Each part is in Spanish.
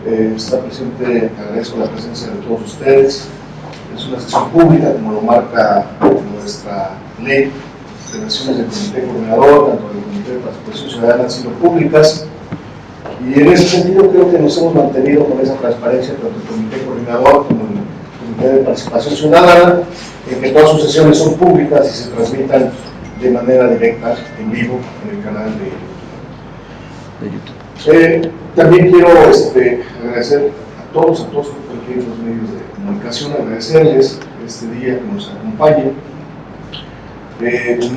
Está presente, agradezco la presencia de todos ustedes. Es una sesión pública, como lo marca nuestra ley. Las relaciones del Comité Coordinador, tanto del Comité de Participación Ciudadana, han sido públicas. Y en ese sentido creo que nos hemos mantenido con esa transparencia, tanto el Comité Coordinador como el Comité de Participación Ciudadana, en que todas sus sesiones son públicas y se transmitan de manera directa, en vivo, en el canal de YouTube. También quiero agradecer a todos los medios de comunicación, agradecerles este día que nos acompañen.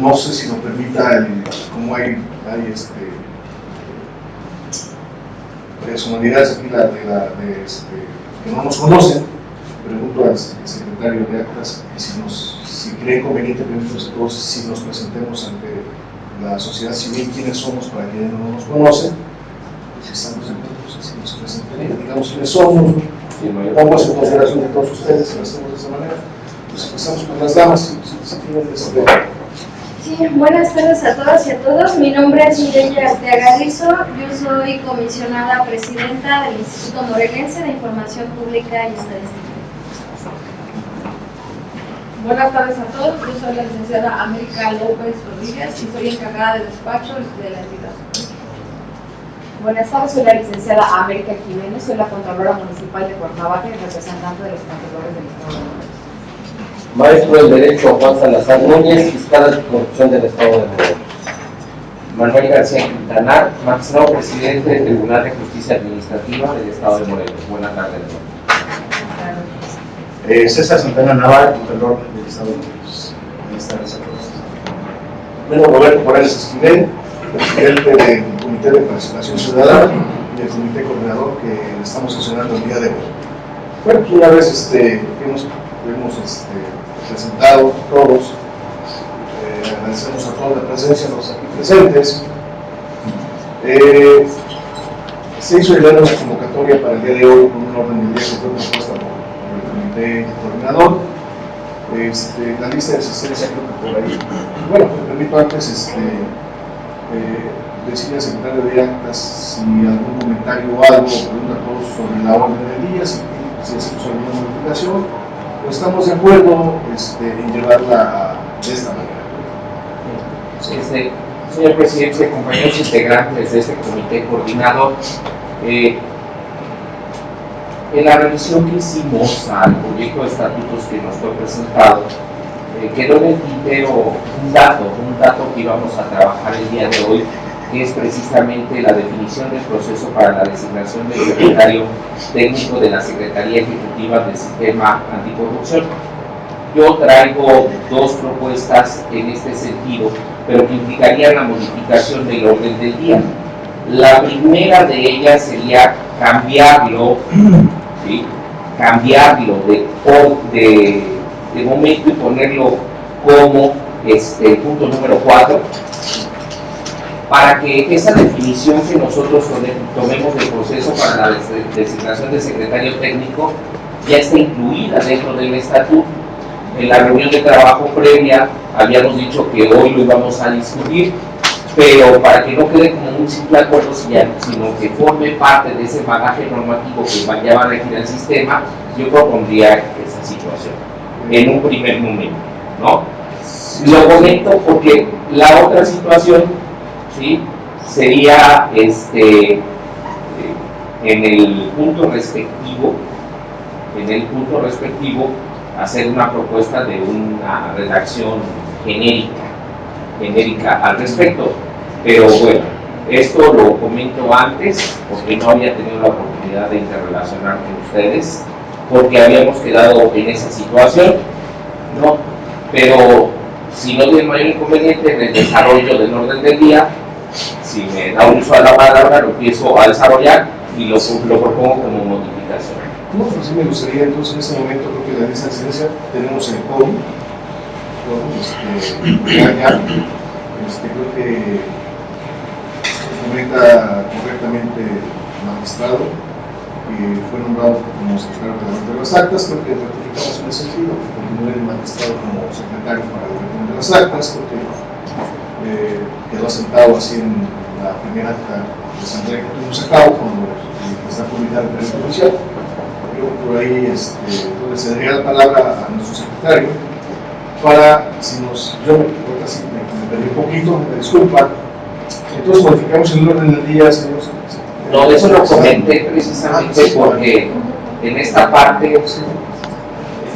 No sé si nos permita, como hay personalidades aquí que no nos conocen, pregunto al secretario de Actas si cree conveniente a todos si nos presentemos ante la sociedad civil quiénes somos para quienes no nos conocen. Si estamos en si nos presenten, digamos quiénes somos, tomamos en consideración de todos ustedes si lo hacemos de esa manera. Pues empezamos con las damas, si tienen Sí, buenas tardes a todas y a todos. Mi nombre es Mireya Arteaga Rizo. Yo soy comisionada presidenta del Instituto Morelense de Información Pública y Estadística. Buenas tardes a todos. Yo soy la licenciada América López Rodríguez y soy encargada de despacho de la entidad. Buenas tardes, soy la licenciada América Jiménez, soy la Contralora Municipal de Cuernavaca y representante de los Contralores del Estado de Morelos. Maestro del Derecho Juan Salazar Núñez, fiscal anticorrupción del Estado de Morelos. Manuel García Quintanar, magistrado presidente del Tribunal de Justicia Administrativa del Estado de Morelos. Buenas tardes. César Santana Navarro, Contralor del Estado de Morelos. Buenas tardes a todos. Bueno, Roberto Morales Esquivel, presidente del Comité de Participación Ciudadana y del Comité Coordinador que estamos sesionando el día de hoy. Bueno, pues una vez hemos presentado todos, agradecemos a toda la presencia de los aquí presentes. Se hizo llegar una convocatoria para el día de hoy con un orden del día que fue propuesta por el Comité Coordinador. La lista de asistencia creo que por ahí. Bueno, me permito antes decirle al secretario de Actas si algún comentario o algo, pregunta a todos sobre la orden del día, si hacemos alguna modificación, pues estamos de acuerdo en llevarla de esta manera. Señor presidente, compañeros integrantes de este comité coordinador, en la revisión que hicimos al proyecto de estatutos que nos fue presentado, quedó en el tintero un dato que íbamos a trabajar el día de hoy, que es precisamente la definición del proceso para la designación del secretario técnico de la Secretaría Ejecutiva del Sistema Anticorrupción. Yo traigo dos propuestas en este sentido, pero que implicarían la modificación del orden del día. La primera de ellas sería cambiarlo, ¿sí? Cambiarlo de momento y ponerlo como punto número 4, para que esa definición que nosotros tomemos del proceso para la designación del secretario técnico ya esté incluida dentro del estatuto. En la reunión de trabajo previa habíamos dicho que hoy lo íbamos a discutir, pero para que no quede como un simple acuerdo, sino que forme parte de ese bagaje normativo que ya va a regir el sistema, yo propondría esa situación en un primer momento, ¿no? Lo comento porque la otra situación, ¿sí?, sería en el punto respectivo, hacer una propuesta de una redacción genérica al respecto. Pero bueno, esto lo comento antes porque no había tenido la oportunidad de interrelacionar con ustedes, porque habíamos quedado en esa situación, ¿no? Pero si no tiene mayor inconveniente en el desarrollo del orden del día, si me da un uso a la palabra, lo empiezo a desarrollar y lo propongo como modificación. No, pues sí me gustaría, entonces en este momento creo que la lista de asistencia tenemos el código, creo que comenta correctamente el magistrado que fue nombrado como secretario de las actas. Creo que ratificamos en ese sentido, que continúe el magistrado como secretario para el régimen de las actas. Creo que quedó asentado así en la primera acta de asamblea que tuvimos a cabo cuando el está publicada en el periódico oficial. Yo por ahí entonces le daría la palabra a nuestro secretario para, si nos, yo ahorita sí me perdí un poquito, me disculpa. Entonces modificamos el orden del día, señor. No, eso lo comenté precisamente porque en esta parte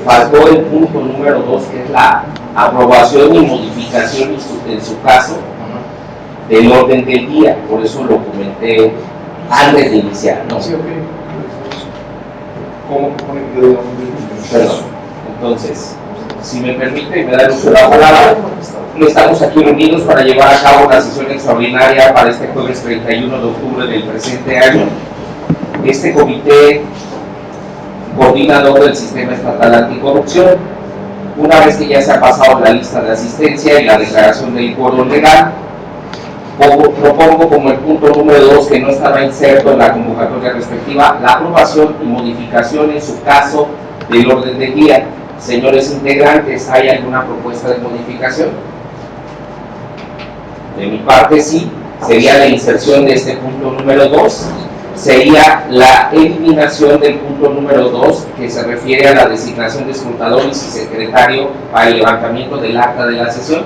faltó el punto número 2, que es la aprobación y modificación en su caso del orden del día. Por eso lo comenté antes de iniciar, ¿no? Sí, ok. ¿Cómo propone que quede el orden del día? Perdón. Entonces, si me permite y me da uso de la palabra, estamos aquí reunidos para llevar a cabo una sesión extraordinaria para este jueves 31 de octubre del presente año. Este comité coordinador del Sistema Estatal Anticorrupción, una vez que ya se ha pasado la lista de asistencia y la declaración del quórum legal, propongo como el punto número 2, que no estaba inserto en la convocatoria respectiva, la aprobación y modificación en su caso del orden del día. Señores integrantes, ¿hay alguna propuesta de modificación? De mi parte sí, sería la inserción de este punto número 2, sería la eliminación del punto número 2, que se refiere a la designación de escrutadores y secretario para el levantamiento del acta de la sesión.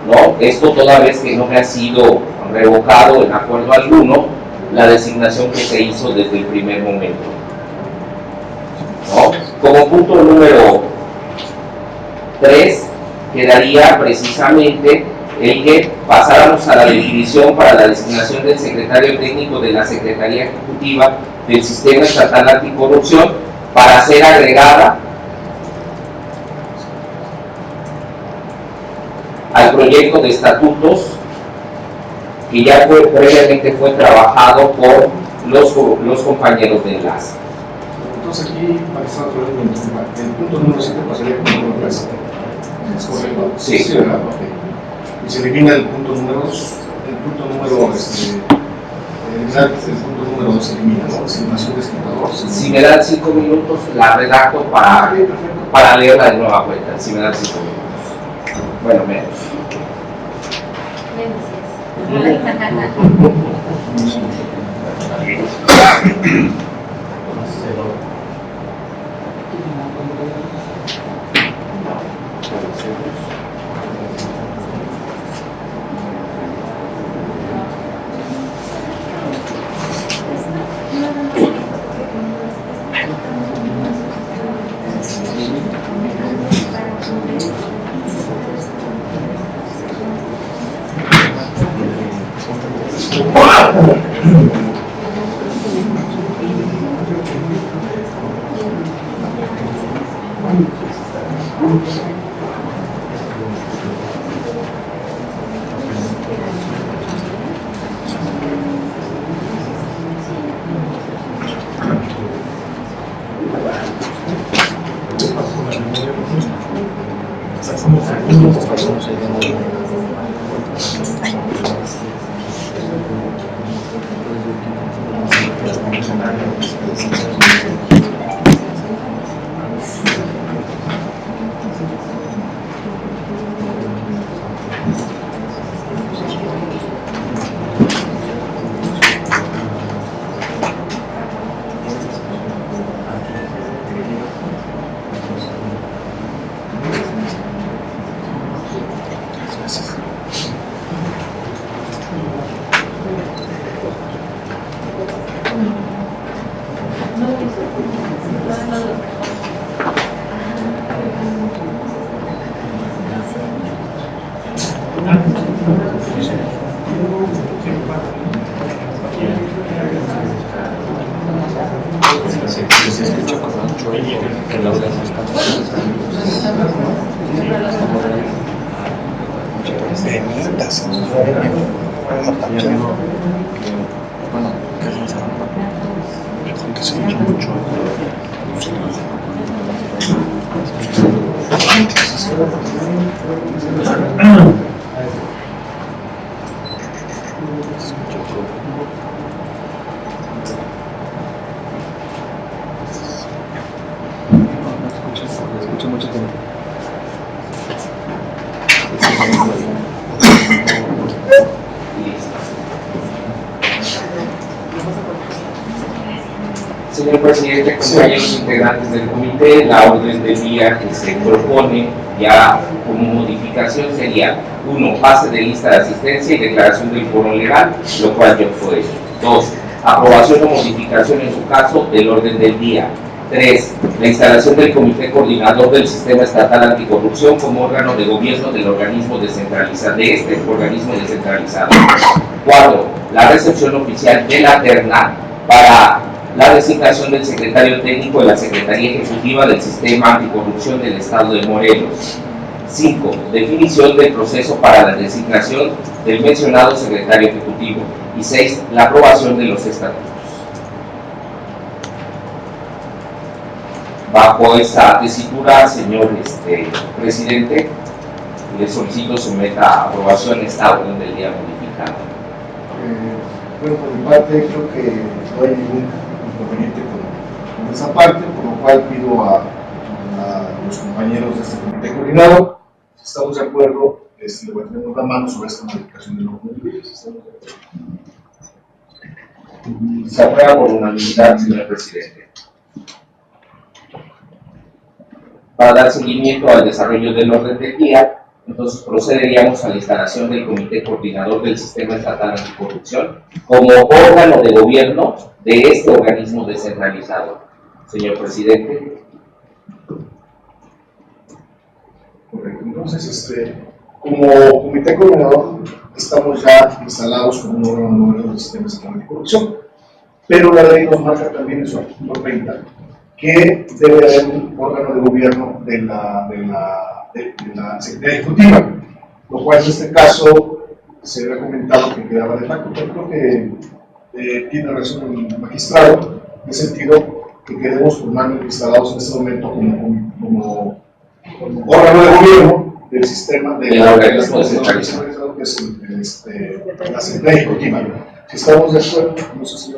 ¿No? Esto toda vez que no me ha sido revocado en acuerdo alguno la designación que se hizo desde el primer momento, ¿no? Como punto número 3 quedaría precisamente el que pasáramos a la definición para la designación del secretario técnico de la Secretaría Ejecutiva del Sistema Estatal Anticorrupción, para ser agregada al proyecto de estatutos que ya previamente fue trabajado por los compañeros de enlace. Entonces aquí, para que estamos el punto número 7 pasaría como número 3. ¿Es correcto? Sí. Sí, ¿verdad? Okay. Y se elimina el punto número 2, el punto número eliminar el punto número 2 se elimina, ¿no? Designación de escrutador. Si me dan 5 minutos, la redacto para leerla de nueva cuenta. Si me dan 5 minutos. Bueno, menos. Señor presidente, compañeros integrantes del comité, la orden del día que se propone ya como modificación sería: 1. Pase de lista de asistencia y declaración del foro legal, lo cual yo fue. 2. Aprobación o modificación en su caso del orden del día. 3. La instalación del Comité Coordinador del Sistema Estatal Anticorrupción como órgano de gobierno del organismo descentralizado, organismo descentralizado. 4. La recepción oficial de la terna para la designación del secretario técnico de la Secretaría Ejecutiva del Sistema Anticorrupción del Estado de Morelos. 5. Definición del proceso para la designación del mencionado secretario ejecutivo. Y 6. La aprobación de los estatutos. Bajo esta tesitura, señor presidente, le solicito someta a aprobación esta orden del día modificada. Bueno, por mi parte, creo que no hay ningún inconveniente con esa parte, por lo cual pido a los compañeros de este comité coordinador, si estamos de acuerdo, levantemos la mano sobre esta modificación del orden del día. Se aprueba por unanimidad, señor presidente. Para dar seguimiento al desarrollo del orden del día, entonces procederíamos a la instalación del Comité Coordinador del Sistema Estatal Anticorrupción como órgano de gobierno de este organismo descentralizado. Señor presidente. Correcto. Entonces, como Comité Coordinador, estamos ya instalados como un órgano de gobierno del Sistema Estatal Anticorrupción, pero la ley nos marca también en su artículo 30 que debe haber un órgano de gobierno de la Secretaría Ejecutiva, lo cual en este caso se había comentado que quedaba de facto, pero creo que tiene razón el magistrado, en el sentido que quedemos formalmente instalados en este momento como órgano de gobierno del sistema de la organismo descentralizado, que es la Secretaría Ejecutiva. Si estamos de acuerdo, no sé si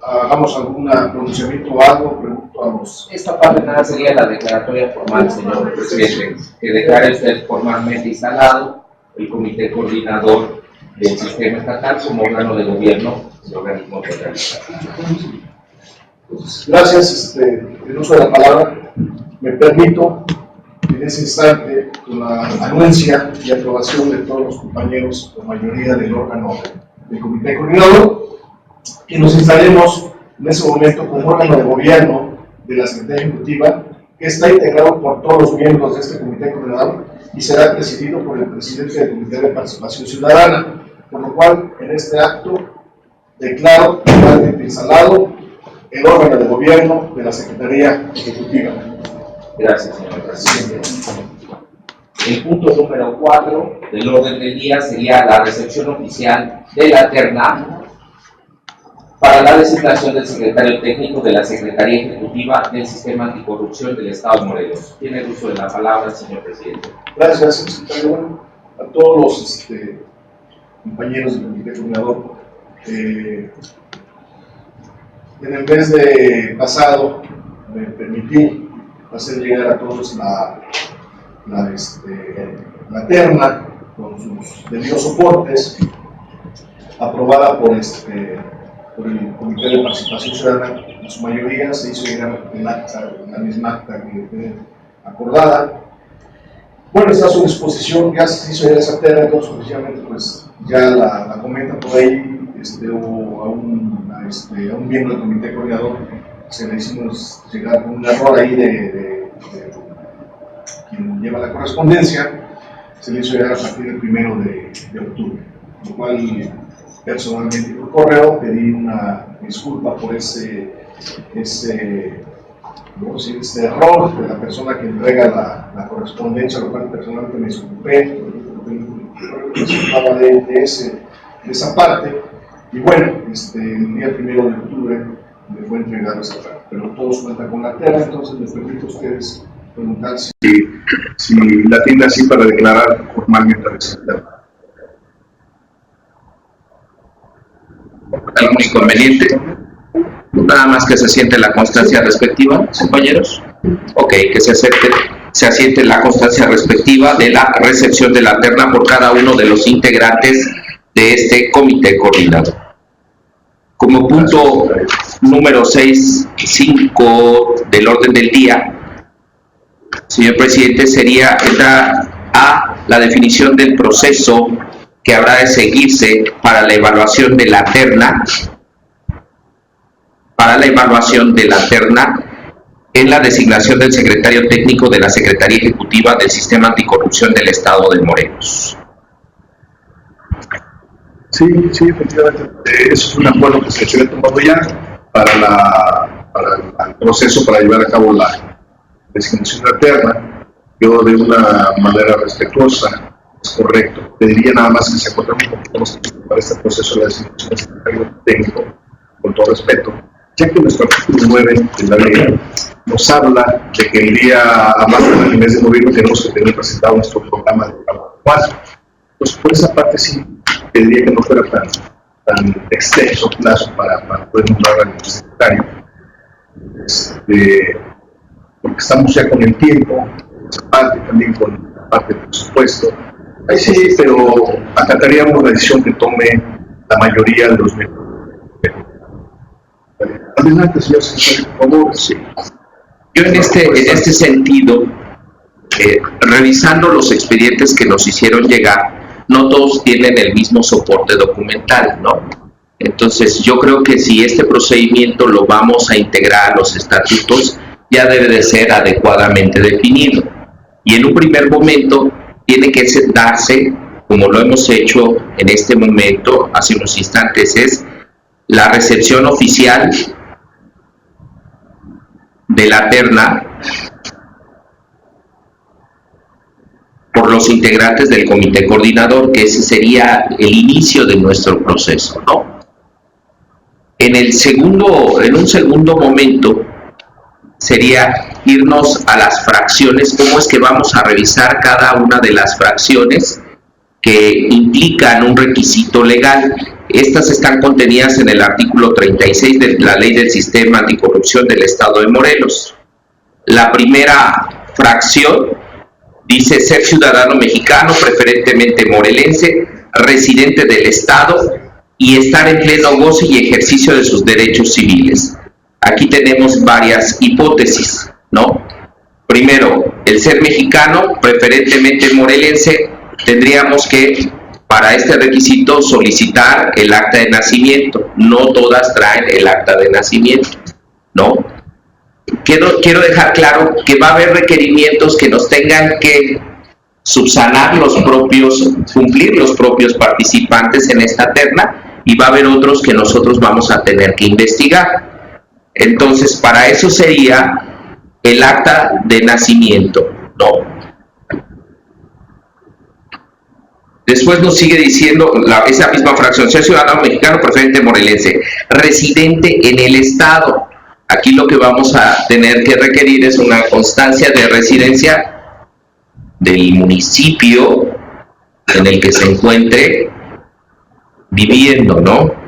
hagamos algún pronunciamiento o algo, pregunto a los... Esta parte nada sería la declaratoria formal, señor presidente, que declare usted formalmente instalado el Comité Coordinador del Sistema Estatal como órgano de gobierno del organismo centralizado. Gracias. El uso de la palabra, me permito en ese instante, con la anuencia y aprobación de todos los compañeros, la mayoría del órgano del Comité Coordinador, que nos instalemos en ese momento como órgano de gobierno de la Secretaría Ejecutiva, que está integrado por todos los miembros de este Comité Coordinador y será presidido por el presidente del Comité de Participación Ciudadana, por lo cual en este acto declaro totalmente instalado el órgano de gobierno de la Secretaría Ejecutiva. Gracias, señor presidente. El punto número 4 del orden del día sería la recepción oficial de la terna para la designación del secretario técnico de la Secretaría Ejecutiva del Sistema Anticorrupción del Estado de Morelos. Tiene el uso de la palabra, señor presidente. Gracias, secretario. A todos los compañeros del Comité Coordinador. En el mes de pasado me permití hacer llegar a todos la terna con sus debidos soportes, aprobada por el Comité de Participación Ciudadana. En su mayoría se hizo llegar la misma acta que fue acordada. Bueno, está a su disposición, ya se hizo llegar esa terna, entonces oficialmente pues ya la comenta por ahí. Hubo a un miembro del Comité Coordinador se le hicimos llegar con un error ahí de quien lleva la correspondencia, se le hizo llegar a partir del 1 de octubre, lo cual personalmente por correo pedí una disculpa por ese error de la persona que entrega la correspondencia, lo cual personalmente me disculpé, me disculpaba de esa parte. Y bueno, el día 1 de octubre me fue entregado esa parte, pero todos cuentan con la terna, entonces les permito a ustedes preguntar si la tiene así para declarar formalmente receptiva. ¿Algún inconveniente? Nada más que se asiente la constancia respectiva, compañeros. Ok, que se asiente la constancia respectiva de la recepción de la terna por cada uno de los integrantes de este comité coordinador. Como punto número 6.5 del orden del día, señor presidente, sería la definición del proceso que habrá de seguirse para la evaluación de la terna, en la designación del secretario técnico de la Secretaría Ejecutiva del Sistema Anticorrupción del Estado de Morelos. Sí, efectivamente. Eso es un acuerdo que se había tomado ya para el proceso para llevar a cabo la designación de la terna. Yo, de una manera respetuosa, es correcto, pediría nada más que se acordaran un poquito más para este proceso de la designación del secretario técnico, con todo respeto, ya que nuestro artículo 9 de la ley nos habla de que el día a más del mes de noviembre tenemos que tener presentado nuestro programa de trabajo. Entonces, por esa parte sí, pediría que no fuera tan extenso plazo para poder nombrar al secretario, porque estamos ya con el tiempo, esa parte también con la parte del presupuesto. Ahí sí, pero acataríamos la decisión que tome la mayoría de los miembros. Adelante, señor secretario, por favor. Sí. Yo en este sentido, revisando los expedientes que nos hicieron llegar, no todos tienen el mismo soporte documental, ¿no? Entonces, yo creo que si este procedimiento lo vamos a integrar a los estatutos, ya debe de ser adecuadamente definido. Y en un primer momento tiene que darse, como lo hemos hecho en este momento, hace unos instantes, es la recepción oficial de la terna por los integrantes del comité coordinador, que ese sería el inicio de nuestro proceso, ¿no? En un segundo momento sería irnos a las fracciones, cómo es que vamos a revisar cada una de las fracciones que implican un requisito legal. Estas están contenidas en el artículo 36 de la Ley del Sistema Anticorrupción del Estado de Morelos. La primera fracción dice ser ciudadano mexicano, preferentemente morelense, residente del Estado y estar en pleno goce y ejercicio de sus derechos civiles. Aquí tenemos varias hipótesis, ¿no? Primero, el ser mexicano, preferentemente morelense, tendríamos que, para este requisito, solicitar el acta de nacimiento. No todas traen el acta de nacimiento, ¿no? Quiero dejar claro que va a haber requerimientos que nos tengan que subsanar cumplir los propios participantes en esta terna, y va a haber otros que nosotros vamos a tener que investigar. Entonces, para eso sería el acta de nacimiento, ¿no? Después nos sigue diciendo esa misma fracción, ser ciudadano mexicano, preferente morelense, residente en el Estado. Aquí lo que vamos a tener que requerir es una constancia de residencia del municipio en el que se encuentre viviendo, ¿no?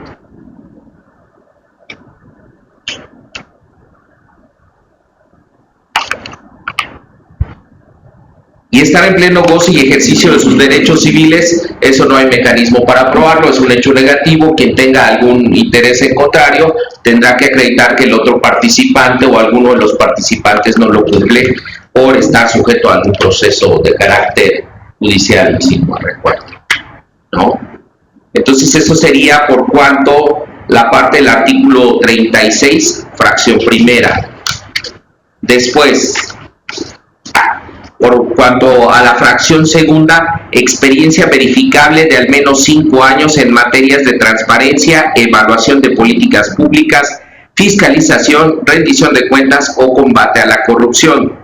Y estar en pleno goce y ejercicio de sus derechos civiles, eso no hay mecanismo para probarlo, es un hecho negativo. Quien tenga algún interés en contrario tendrá que acreditar que el otro participante o alguno de los participantes no lo cumple por estar sujeto a algún proceso de carácter judicial, si no recuerdo, ¿no? Entonces eso sería por cuanto la parte del artículo 36, fracción primera. Después, por cuanto a la fracción segunda, experiencia verificable de al menos 5 años en materias de transparencia, evaluación de políticas públicas, fiscalización, rendición de cuentas o combate a la corrupción.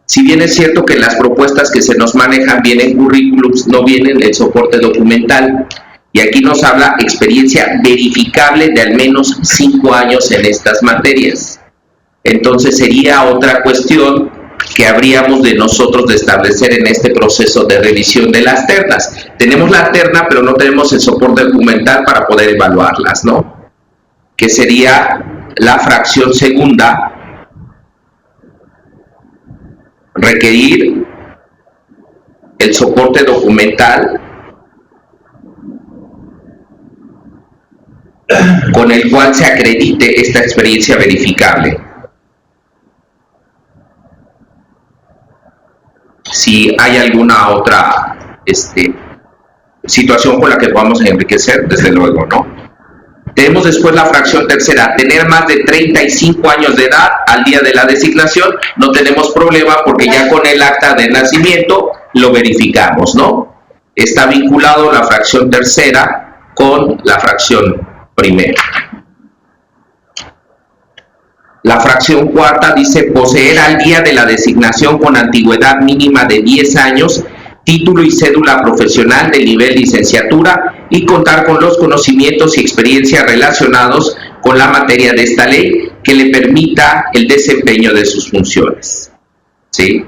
Si bien es cierto que las propuestas que se nos manejan vienen currículums, no vienen el soporte documental. Y aquí nos habla experiencia verificable de al menos 5 años en estas materias. Entonces sería otra cuestión que habríamos de nosotros de establecer en este proceso de revisión de las ternas. Tenemos la terna, pero no tenemos el soporte documental para poder evaluarlas, ¿no? Que sería la fracción segunda, requerir el soporte documental con el cual se acredite esta experiencia verificable. Si hay alguna otra situación con la que podamos enriquecer, desde luego, ¿no? Tenemos después la fracción tercera, tener más de 35 años de edad al día de la designación. No tenemos problema porque ya con el acta de nacimiento lo verificamos, ¿no? Está vinculado la fracción tercera con la fracción primera. La fracción cuarta dice poseer al día de la designación con antigüedad mínima de 10 años, título y cédula profesional de nivel licenciatura y contar con los conocimientos y experiencias relacionados con la materia de esta ley que le permita el desempeño de sus funciones. ¿Sí?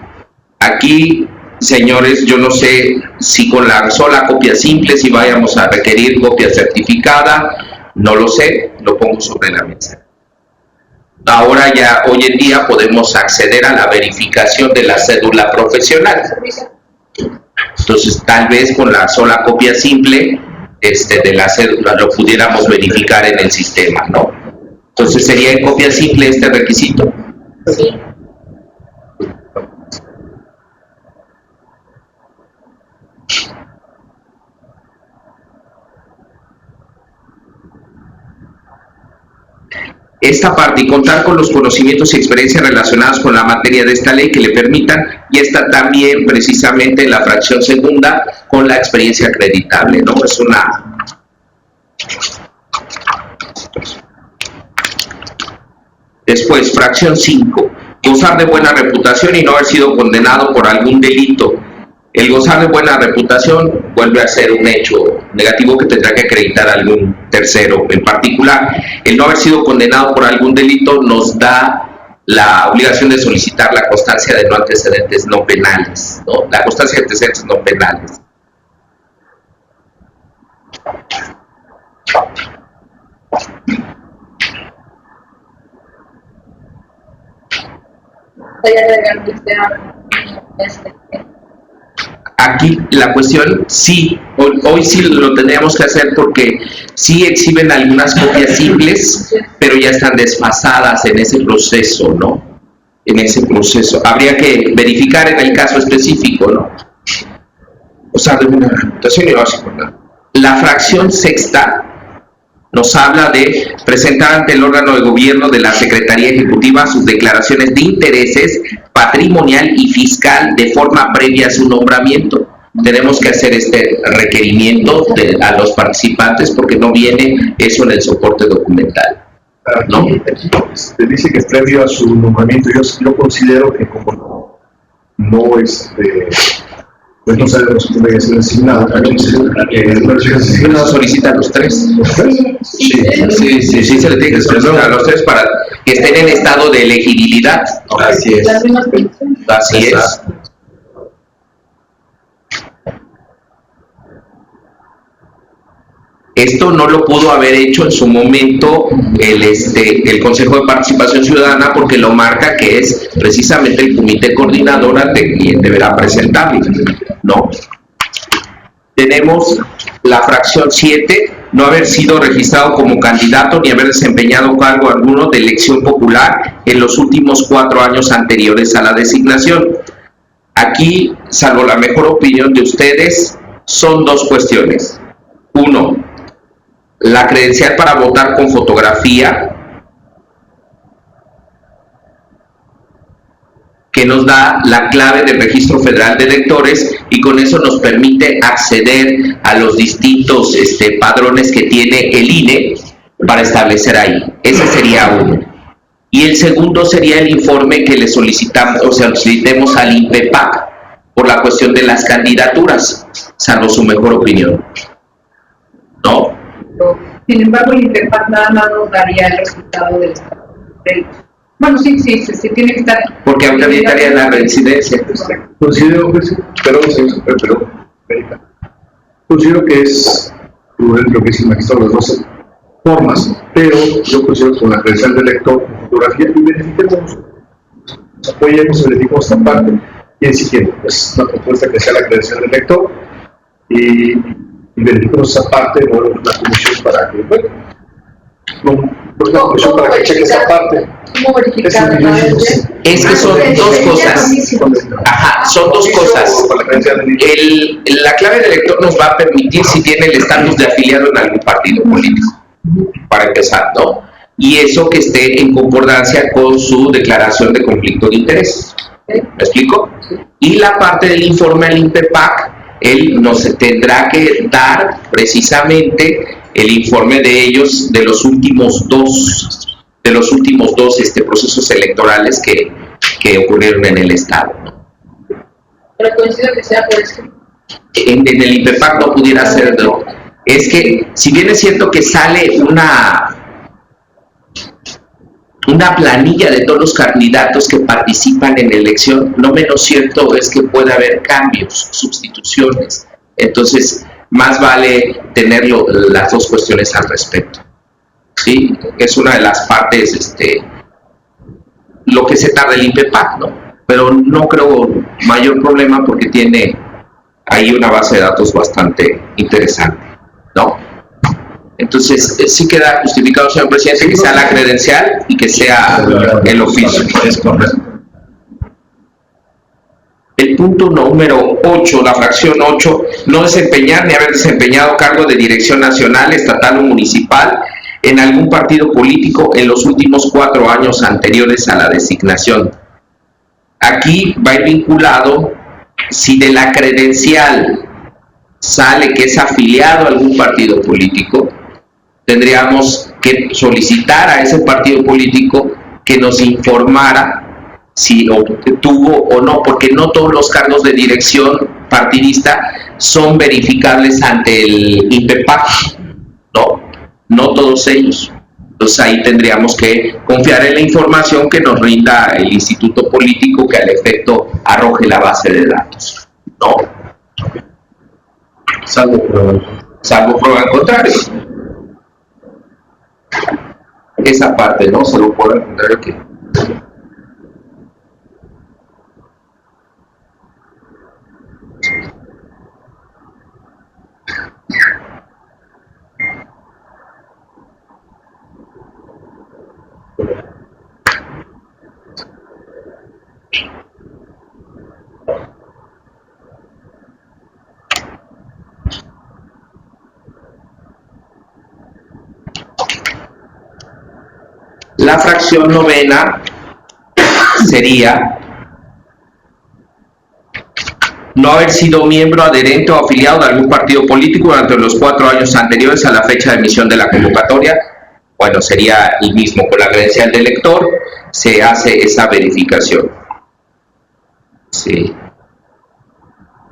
Aquí, señores, yo no sé si con la sola copia simple, si vayamos a requerir copia certificada, no lo sé, lo pongo sobre la mesa. Ahora ya, hoy en día, podemos acceder a la verificación de la cédula profesional. Entonces, tal vez con la sola copia simple de la cédula lo pudiéramos verificar en el sistema, ¿no? Entonces, ¿sería en copia simple este requisito? Sí. Esta parte, y contar con los conocimientos y experiencias relacionadas con la materia de esta ley que le permitan, y está también precisamente en la fracción segunda con la experiencia acreditable, ¿no? Es una... Después, fracción 5, gozar de buena reputación y no haber sido condenado por algún delito. El gozar de buena reputación vuelve a ser un hecho negativo que tendrá que acreditar algún tercero en particular. El no haber sido condenado por algún delito nos da la obligación de solicitar la constancia de no antecedentes no penales, ¿no? La constancia de antecedentes no penales. Aquí la cuestión, sí, hoy sí lo tendríamos que hacer porque sí exhiben algunas copias simples, pero ya están desfasadas en ese proceso, ¿no? En ese proceso. Habría que verificar en el caso específico, ¿no? O sea, de una reputación y básico, ¿no? La fracción sexta nos habla de presentar ante el órgano de gobierno de la Secretaría Ejecutiva sus declaraciones de intereses patrimonial y fiscal de forma previa a su nombramiento. Tenemos que hacer este requerimiento a los participantes porque no viene eso en el soporte documental, ¿no? Aquí se dice que es previo a su nombramiento. Yo considero que como no pues no sabemos cómo debe ser designado. No solicitan los tres. ¿Los tres? Sí, se le tiene que solicitar a los tres para que estén en estado de elegibilidad. Así es. Así es. Esto no lo pudo haber hecho en su momento el Consejo de Participación Ciudadana porque lo marca que es precisamente el comité coordinador ante quien deberá presentarlo, ¿no? Tenemos la fracción 7, no haber sido registrado como candidato ni haber desempeñado cargo alguno de elección popular en los últimos 4 años anteriores a la designación. Aquí, salvo la mejor opinión de ustedes, son 2 cuestiones. 1, la credencial para votar con fotografía, que nos da la clave del Registro Federal de Electores y con eso nos permite acceder a los distintos padrones que tiene el INE para establecer ahí. Ese sería uno. Y el segundo sería el informe que le solicitamos, o sea, solicitemos al INPEPAC por la cuestión de las candidaturas, salvo su mejor opinión, ¿no? Sin embargo, el INPEPAC nada más nos daría el resultado del estado. Bueno, sí, tiene que estar. Porque acreditaría la reincidencia. Considero que es prudente lo que dice el magistrado, las 12 formas, pero yo considero que con la credencial del lector, con fotografía, y verifiquemos, nos apoyemos y verifiquemos esta parte, y exigiendo pues, una propuesta que sea la credencial del lector, y verifiquemos esa parte, no la comisión para que, bueno, Para que cheque esa parte. ¿Cómo verificar a través de? Es que son dos cosas. Ajá, son dos cosas. La clave del elector nos va a permitir si tiene el estatus de afiliado en algún partido político, para empezar, ¿no? Y eso que esté en concordancia con su declaración de conflicto de interés. ¿Me explico? Y la parte del informe al INPEPAC, él nos tendrá que dar precisamente el informe de ellos de los últimos dos procesos electorales que ocurrieron en el Estado. Pero coincido que sea por escrito. En el INPEPAC no pudiera ser, no. Es que, si bien es cierto que sale una planilla de todos los candidatos que participan en la elección, no menos cierto es que puede haber cambios, sustituciones. Entonces, más vale tener las dos cuestiones al respecto. ¿Sí? Es una de las partes, lo que se tarda el INPEPAC, ¿no? Pero no creo mayor problema porque tiene ahí una base de datos bastante interesante, ¿no? Entonces, sí queda justificado, señor presidente, que sea la credencial y que sea el oficio. Es correcto. El punto número 8, la fracción 8, no desempeñar ni haber desempeñado cargo de dirección nacional, estatal o municipal en algún partido político en los últimos 4 años anteriores a la designación. Aquí va a ir vinculado si de la credencial sale que es afiliado a algún partido político, tendríamos que solicitar a ese partido político que nos informara si tuvo o no, porque no todos los cargos de dirección partidista son verificables ante el INPEPAC, no todos ellos. Entonces ahí tendríamos que confiar en la información que nos rinda el instituto político que al efecto arroje la base de datos, ¿no? Salvo prueba en contrario. Esa parte, ¿no? Salvo prueba en contrario que... La fracción novena sería no haber sido miembro, adherente o afiliado de algún partido político durante los 4 años anteriores a la fecha de emisión de la convocatoria. Bueno, sería el mismo con la credencial del elector, se hace esa verificación. Sí.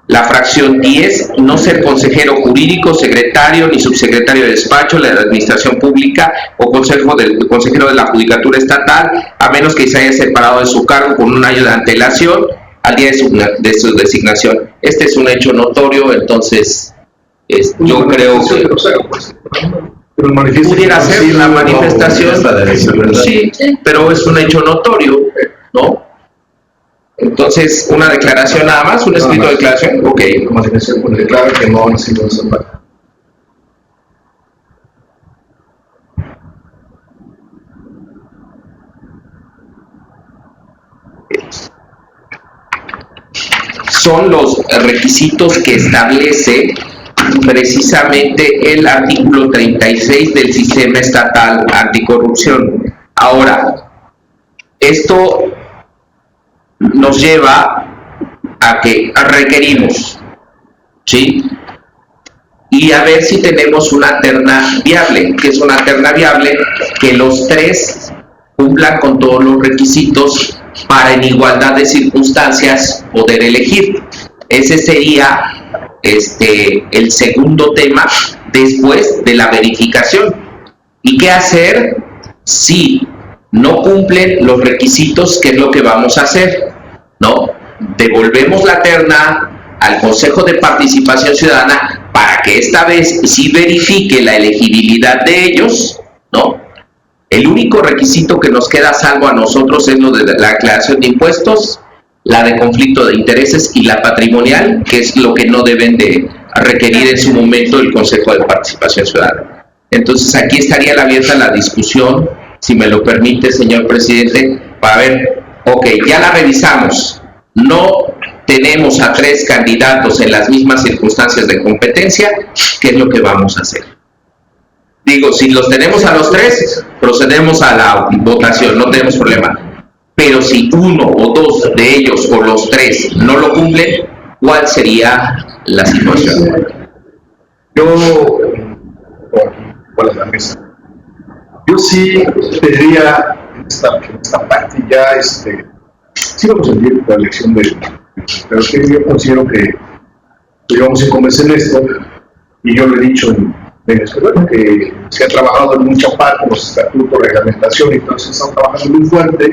La fracción 10, no ser consejero jurídico, secretario ni subsecretario de despacho de la administración pública o consejero de la judicatura estatal, a menos que se haya separado de su cargo con un año de antelación al día de su designación. Este es un hecho notorio, entonces yo creo que pudiera ser la manifestación, sí, pero es un hecho notorio, ¿no? Entonces, una declaración nada más, un escrito de declaración, ok. Como declara que no ha sido separado. Son los requisitos que establece precisamente el artículo 36 del Sistema Estatal Anticorrupción. Ahora, esto nos lleva a que requerimos, ¿sí? Y a ver si tenemos una terna viable. ¿Qué es una terna viable? Que los 3 cumplan con todos los requisitos para en igualdad de circunstancias poder elegir. Ese sería el segundo tema después de la verificación. ¿Y qué hacer si no cumplen los requisitos? ¿Qué es lo que vamos a hacer? ¿No? Devolvemos la terna al Consejo de Participación Ciudadana para que esta vez sí verifique la elegibilidad de ellos, ¿no? El único requisito que nos queda salvo a nosotros es lo de la declaración de impuestos, la de conflicto de intereses y la patrimonial, que es lo que no deben de requerir en su momento el Consejo de Participación Ciudadana. Entonces aquí estaría abierta la discusión, si me lo permite, señor presidente, para ver, ok, ya la revisamos, no tenemos a 3 candidatos en las mismas circunstancias de competencia, ¿qué es lo que vamos a hacer? Digo, si los tenemos a los 3, procedemos a la votación, no tenemos problema. Pero si 1 o 2 de ellos o los 3 no lo cumplen, ¿cuál sería la situación? Yo, bueno, la mesa. Yo sí pediría en esta parte ya, sí vamos a sentir la elección pero que yo considero que llevamos 5 meses en esto, y yo lo he dicho en bueno, que se ha trabajado en mucha parte los estatutos, reglamentación, y entonces están trabajando muy fuerte.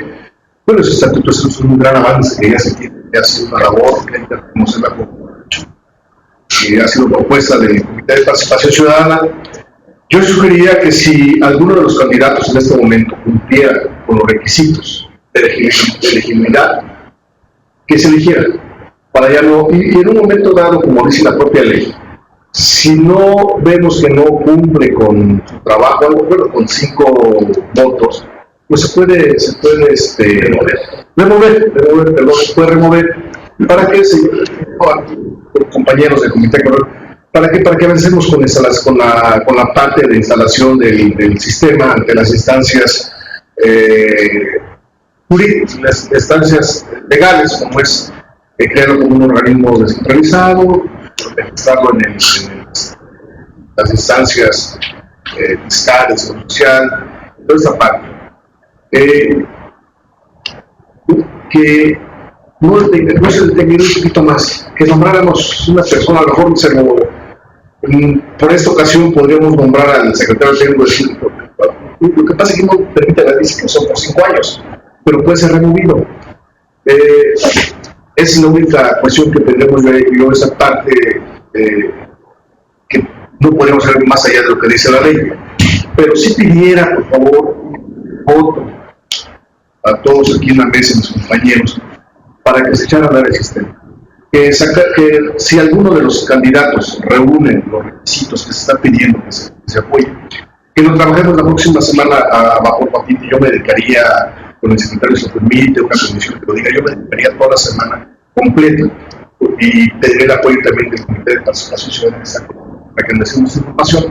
Bueno, esos estatutos es un gran avance que ya se tiene que hacer una labor, que hay que reconocerla como hecho, que ha sido propuesta del Comité de Participación Ciudadana. Yo sugeriría que si alguno de los candidatos en este momento cumpliera con los requisitos de elegibilidad, que se eligiera, para ya no, y en un momento dado, como dice la propia ley, si no vemos que no cumple con su trabajo, bueno, con 5 votos, pues se puede remover, para que compañeros del comité, para que avancemos con la parte de instalación del sistema ante las instancias las instancias legales, como es crearlo como un organismo descentralizado, registrarlo en las instancias fiscales, social, toda esa parte. Que no se detenga un poquito más, que nombráramos una persona, a lo mejor por esta ocasión podríamos nombrar al secretario técnico del Círculo. Lo que pasa es que no permite la ley que son por 5 años, pero puede ser removido. Es la única cuestión que tendremos yo esa parte que no podemos hacer más allá de lo que dice la ley. Pero si pidiera, por favor, voto a todos aquí en la mesa, mis compañeros, para que se echara a andar el sistema. Que si alguno de los candidatos reúne los requisitos que se está pidiendo que se apoye, que lo trabajemos la próxima semana bajo el papito. Yo me dedicaría, con el secretario se permite, una comisión que lo diga, yo me dedicaría toda la semana completa y pediré el apoyo también del Comité de Participación Ciudadana para que analicemos esta información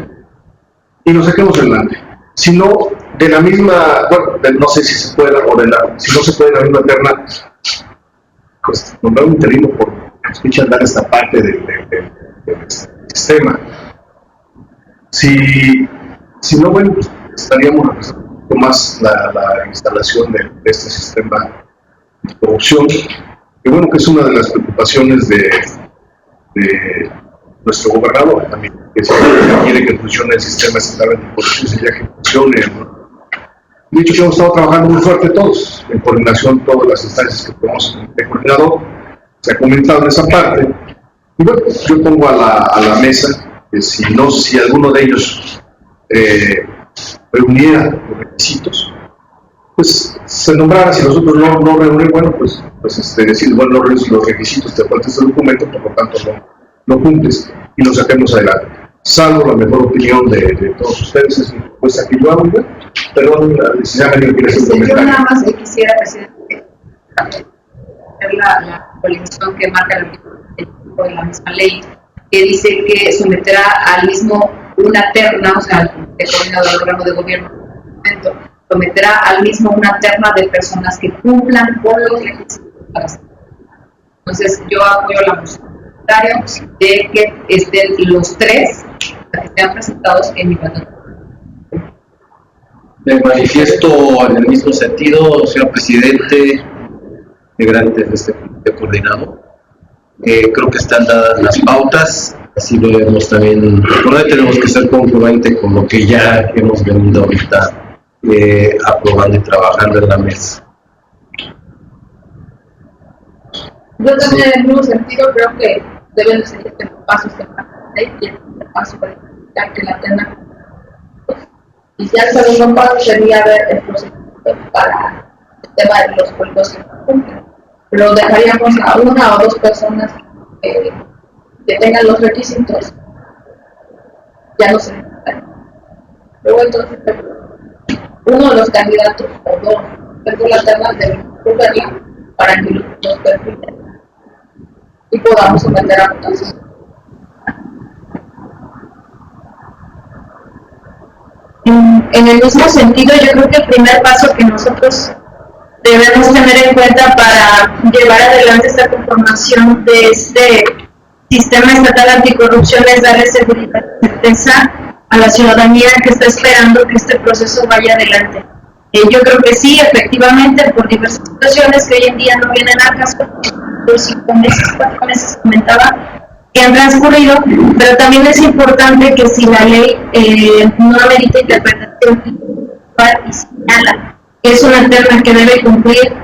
y lo saquemos adelante. Si no, de la misma, bueno, no sé si se puede, si no se puede la misma terna, pues nombrar un interino por escuchar andar esta parte del sistema. Si no, bueno, pues estaríamos representando más la instalación de este sistema de producción, que bueno, que es una de las preocupaciones de nuestro gobernador también, que quiere que funcione el sistema estatal de producción, ya que funcione, ¿no? De hecho, hemos estado trabajando muy fuerte todos, en coordinación todas las instancias que tenemos de coordinador, se ha comentado en esa parte, y bueno, yo pongo a la mesa que si alguno de ellos reuniera los requisitos, pues se nombrara. Si nosotros no reunimos, bueno, pues decir, bueno, no reúnes los requisitos, te falta este documento, por lo tanto no cumples, y lo saquemos adelante. Salvo la mejor opinión de todos ustedes, es mi propuesta que yo hago. Perdón, si ya me quiere hacer un comentario. Yo nada más quisiera, presidente, ver la actualización que marca de la misma ley, que dice que someterá al mismo una terna, o sea, el coordinador del órgano de gobierno, someterá al mismo una terna de personas que cumplan con los requisitos para hacer. Entonces, yo apoyo la moción de que estén los 3 que sean presentados en mi plataforma. Me manifiesto en el mismo sentido, señor presidente, integrantes de este comité coordinador. Creo que están dadas las pautas, así lo vemos también. Por ahí tenemos que ser congruentes con lo que ya hemos venido ahorita aprobando y trabajando en la mesa. Yo también en el mismo sentido creo que deben seguir este pasos que marca la ley y el paso para evitar que la tengan. Y ya el segundo paso sería ver el procedimiento para el tema de los pueblos que no cumplen. Pero dejaríamos a 1 o 2 personas que tengan los requisitos, ya no se necesitan. Luego entonces uno de los candidatos o dos dentro de la terna debe verla para que los dos perfiles y podamos someter a votación. En el mismo sentido, yo creo que el primer paso que nosotros debemos tener en cuenta para llevar adelante esta conformación de este sistema estatal anticorrupción es darle seguridad y certeza a la ciudadanía que está esperando que este proceso vaya adelante. Yo creo que sí, efectivamente, por diversas situaciones que hoy en día no vienen al caso, 5 meses, 4 meses comentaba, que han transcurrido, pero también es importante que si la ley no amerita interpretación y señala que es una terna que debe cumplir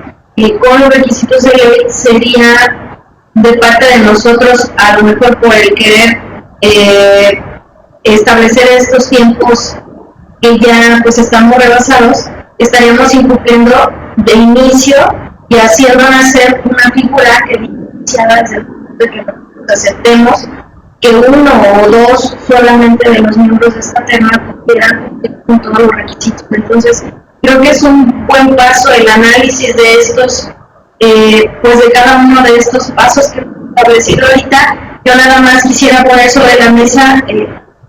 con los requisitos de ley, sería de parte de nosotros, a lo mejor por el querer establecer estos tiempos que ya pues estamos rebasados, estaríamos incumpliendo de inicio y haciendo nacer una figura que iniciada desde el punto de que nosotros aceptemos que uno o dos solamente de los miembros de esta terna cumplieran con todos los requisitos. Entonces, creo que es un buen paso el análisis de estos, pues de cada uno de estos pasos que hemos establecido ahorita. Yo nada más quisiera poner sobre la mesa,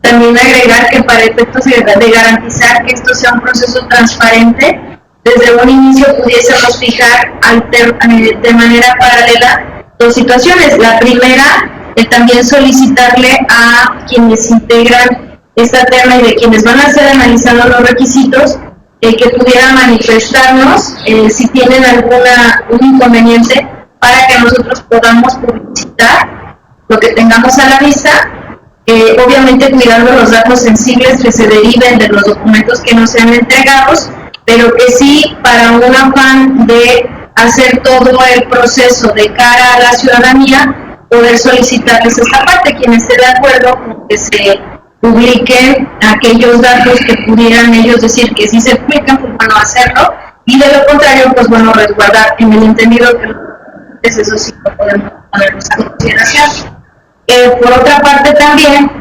también agregar que para efectos de garantizar que esto sea un proceso transparente, desde un inicio pudiésemos fijar de manera paralela dos situaciones. La primera, también solicitarle a quienes integran esta terna y de quienes van a estar analizando los requisitos, que pudieran manifestarnos si tienen un inconveniente para que nosotros podamos publicitar lo que tengamos a la vista, obviamente cuidando los datos sensibles que se deriven de los documentos que nos sean entregados, pero que sí, para un afán de hacer todo el proceso de cara a la ciudadanía, poder solicitarles esta parte, quien esté de acuerdo con que se publiquen aquellos datos que pudieran ellos decir que sí se publican, pues bueno, hacerlo, y de lo contrario, pues bueno, resguardar en el entendido que eso sí lo podemos poner a consideración. Por otra parte también,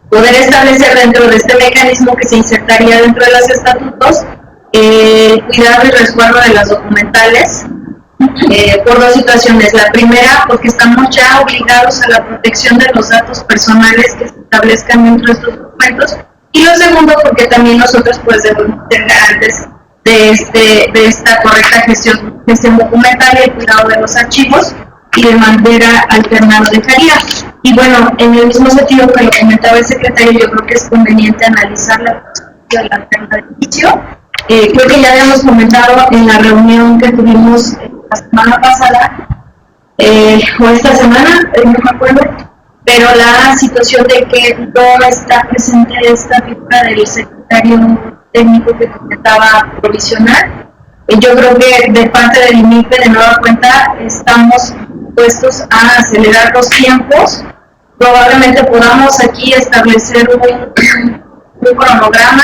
poder establecer dentro de este mecanismo que se insertaría dentro de los estatutos, cuidado y resguardo de las documentales, por dos situaciones. La primera, porque estamos ya obligados a la protección de los datos personales que se establezcan dentro de estos documentos, y lo segundo, porque también nosotros pues debemos ser garantes de esta correcta gestión documental y el cuidado de los archivos, y de manera alternada dejaría. Y bueno, en el mismo sentido que lo comentaba el secretario, yo creo que es conveniente analizar la de la terna de inicio. Creo que ya habíamos comentado en la reunión que tuvimos la semana pasada, o esta semana, no me acuerdo, pero la situación de que no está presente esta figura del secretario técnico que comentaba provisional. Yo creo que de parte del INIPE, de nueva cuenta, estamos puestos a acelerar los tiempos. Probablemente podamos aquí establecer un cronograma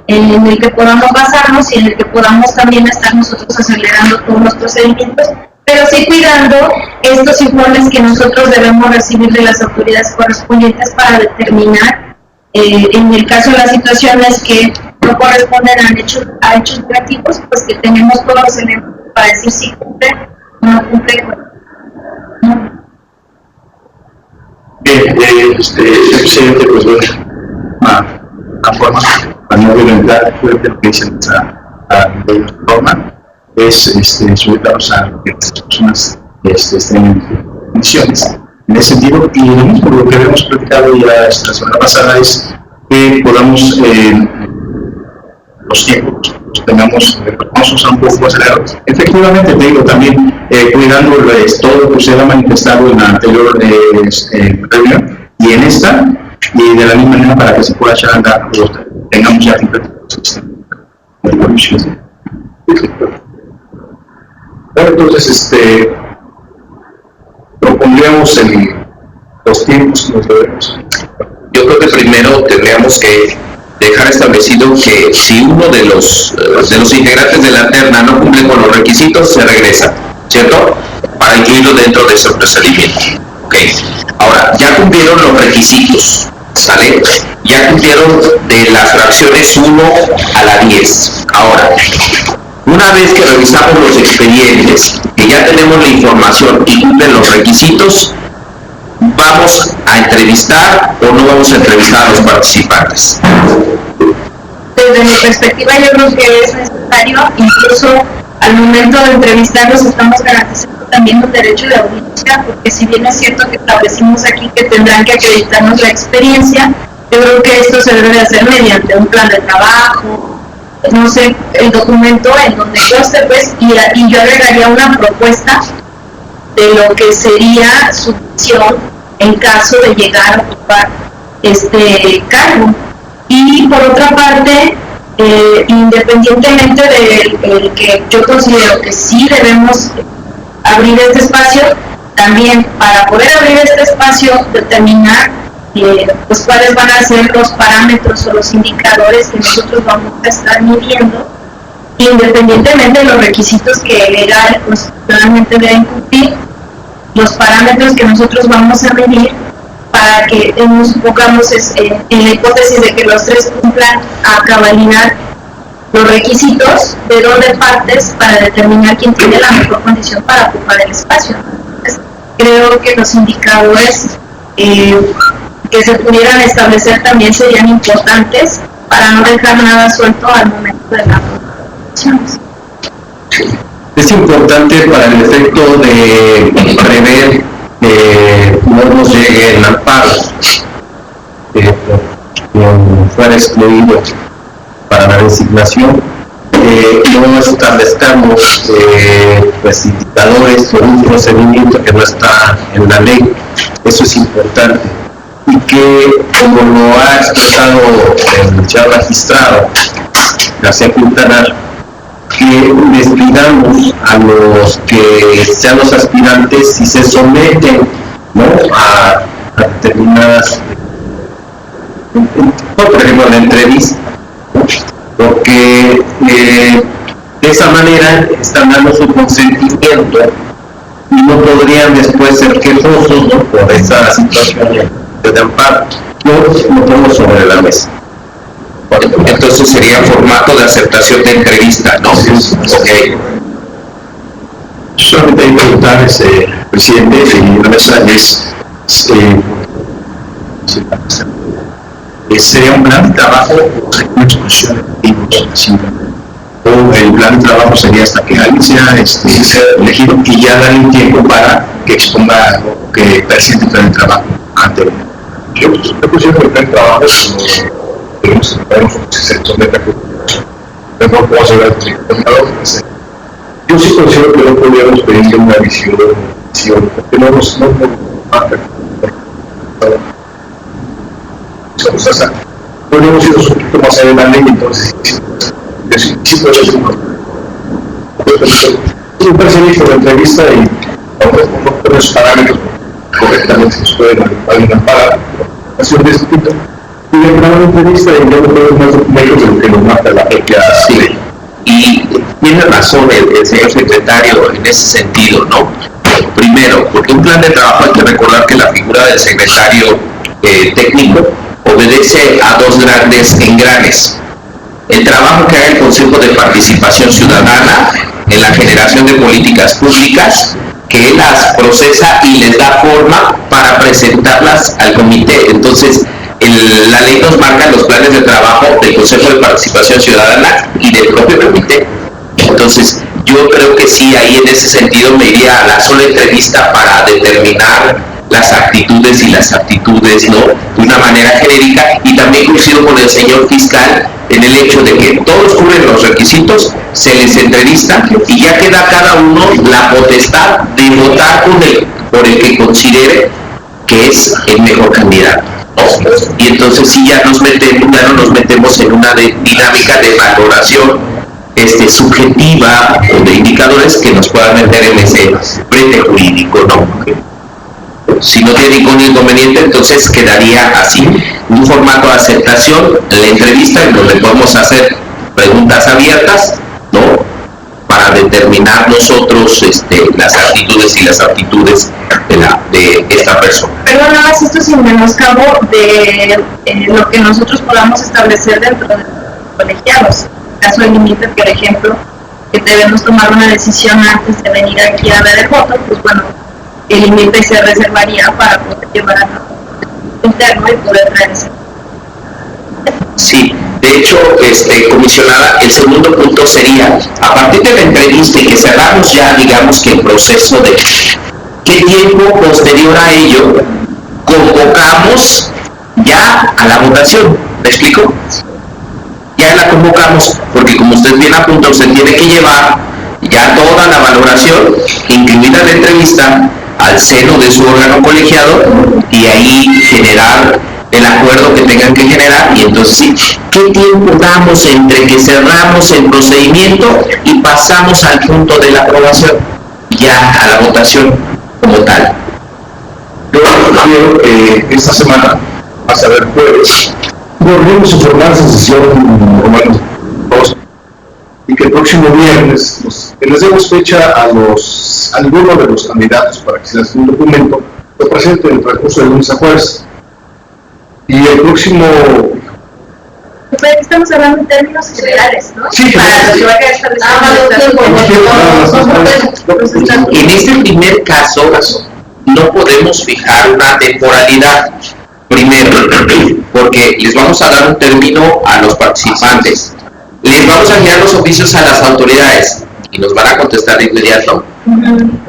en el que podamos basarnos y en el que podamos también estar nosotros acelerando todos los procedimientos, pero sí cuidando estos informes que nosotros debemos recibir de las autoridades correspondientes para determinar, en el caso de las situaciones que no corresponden a hechos negativos, pues que tenemos todos los elementos para decir si cumple o no cumple. Bien, presidente, pues bueno, una forma para no violentar fuerte lo que dice la norma es someternos a lo que las personas estén en condiciones. En ese sentido, y lo mismo, lo que habíamos platicado ya la semana pasada es que podamos los tiempos tengamos, vamos a usar un poco acelerados. Efectivamente, te digo también, cuidando todo lo que usted ha manifestado en la anterior reunión y en esta, y de la misma manera para que se pueda echar a andar, tengamos ya completo el sistema. Bueno, entonces, propondríamos los tiempos que nos debemos. Yo creo que primero tendríamos que dejar establecido que si uno de los integrantes de la terna no cumple con los requisitos, se regresa, ¿cierto? Para incluirlo dentro de ese procedimiento. Ok. Ahora, ya cumplieron los requisitos, ¿sale? ya cumplieron de las fracciones 1 a la 10. Ahora, una vez que revisamos los expedientes, que ya tenemos la información y cumplen los requisitos, ¿vamos a entrevistar o no vamos a entrevistar a los participantes? Desde mi perspectiva, yo creo que es necesario, incluso al momento de entrevistarlos estamos garantizando también un derecho de audiencia, porque si bien es cierto que establecimos aquí que tendrán que acreditarnos la experiencia, yo creo que esto se debe hacer mediante un plan de trabajo, no sé, el documento en donde conste, pues, y yo agregaría una propuesta de lo que sería su misión en caso de llegar a ocupar este cargo. Y por otra parte, independientemente del que yo considero que sí debemos abrir este espacio, también para poder abrir este espacio, determinar pues cuáles van a ser los parámetros o los indicadores que nosotros vamos a estar midiendo, independientemente de los requisitos que legal y constitucionalmente deben cumplir, los parámetros que nosotros vamos a medir para que nos pongamos en la hipótesis de que los tres cumplan a cabalidad los requisitos, de dónde partes para determinar quién tiene la mejor condición para ocupar el espacio. Entonces, creo que los indicadores que se pudieran establecer también serían importantes para no dejar nada suelto al momento de las elecciones. Es importante para el efecto de prever que no nos lleguen amparos, quien fuera excluido para la designación, no establezcamos pues, indicadores o un procedimiento que no está en la ley. Eso es importante. Y que, como lo ha expresado el ya magistrado García Quintanar, que les pidamos a los que sean los aspirantes si se someten, ¿no?, a determinadas, por ejemplo, la entrevista, porque de esa manera están dando su consentimiento y no podrían después ser quejosos, ¿no?, por esa situación de amparo. Lo pongo sobre la mesa. Entonces sería formato de aceptación de entrevista, ¿no? Okay. Solamente hay que preguntar, presidente, y la mesa es ¿sería un plan de trabajo o sería una exposición de o el plan de trabajo sería hasta que alguien sea elegido y ya darle un tiempo para que exponga o que presente el plan de trabajo ante yo considero que el plan de trabajo es como se somete a no puedo hacer el coordinador. Yo sí considero que no podríamos pedirle una visión porque no podríamos ir un poquito más allá de la ley, entonces sí puede ser un perseguido por la entrevista y no poner los parámetros correctamente que se pueden amparar la acción de este tipo. Y le ponemos una entrevista y ya no podemos más documentos de lo que nos marca la propia ley. Y tiene razón el señor secretario en ese sentido, ¿no? Primero, porque un plan de trabajo hay que recordar que la figura del secretario técnico obedece a dos grandes engranes. El trabajo que haga el Consejo de Participación Ciudadana en la generación de políticas públicas, que él las procesa y les da forma para presentarlas al comité. Entonces, la ley nos marca los planes de trabajo del Consejo de Participación Ciudadana y del propio comité. Entonces, yo creo que sí, ahí en ese sentido me iría a la sola entrevista para determinar las actitudes y las aptitudes, ¿no?, de una manera genérica, y también coincido con el señor fiscal en el hecho de que todos cubren los requisitos, se les entrevista y ya queda cada uno la potestad de votar por el que considere que es el mejor candidato, ¿no? Y entonces sí ya no nos metemos en una dinámica de valoración subjetiva o de indicadores que nos puedan meter en ese frente jurídico, ¿no? Si no tiene ningún inconveniente, entonces quedaría así, un formato de aceptación, la entrevista en donde podemos hacer preguntas abiertas, ¿no?, para determinar nosotros las actitudes y las aptitudes de esta persona. pero nada más esto sin menoscabo de lo que nosotros podamos establecer dentro de los colegiados. En el caso del límite, por ejemplo, que debemos tomar una decisión antes de venir aquí a ver el voto, pues bueno, el límite se reservaría para poder llevar a cabo el interno y poder realizar. Sí, de hecho, comisionada, el segundo punto sería, a partir de la entrevista y que cerramos ya, digamos que el proceso de qué tiempo posterior a ello convocamos ya a la votación. ¿Me explico? Ya la convocamos, porque como usted bien apunta, usted tiene que llevar ya toda la valoración, incluida la entrevista, al seno de su órgano colegiado y ahí generar el acuerdo que tengan que generar. Y entonces sí, ¿qué tiempo damos entre que cerramos el procedimiento y pasamos al punto de la aprobación, ya a la votación como tal? Yo quiero esta semana, a saber jueves, volvemos a formar esa sesión normal y que el próximo viernes que les demos fecha a alguno de los candidatos para que se les dé un documento, lo presente en el transcurso de lunes a jueves. Y el próximo... Estamos hablando en términos generales, ¿no? Sí, para lo que va a quedar establecido. En este primer caso, no podemos fijar una temporalidad. Primero, porque les vamos a dar un término a los participantes. Les vamos a enviar los oficios a las autoridades y nos van a contestar de inmediato.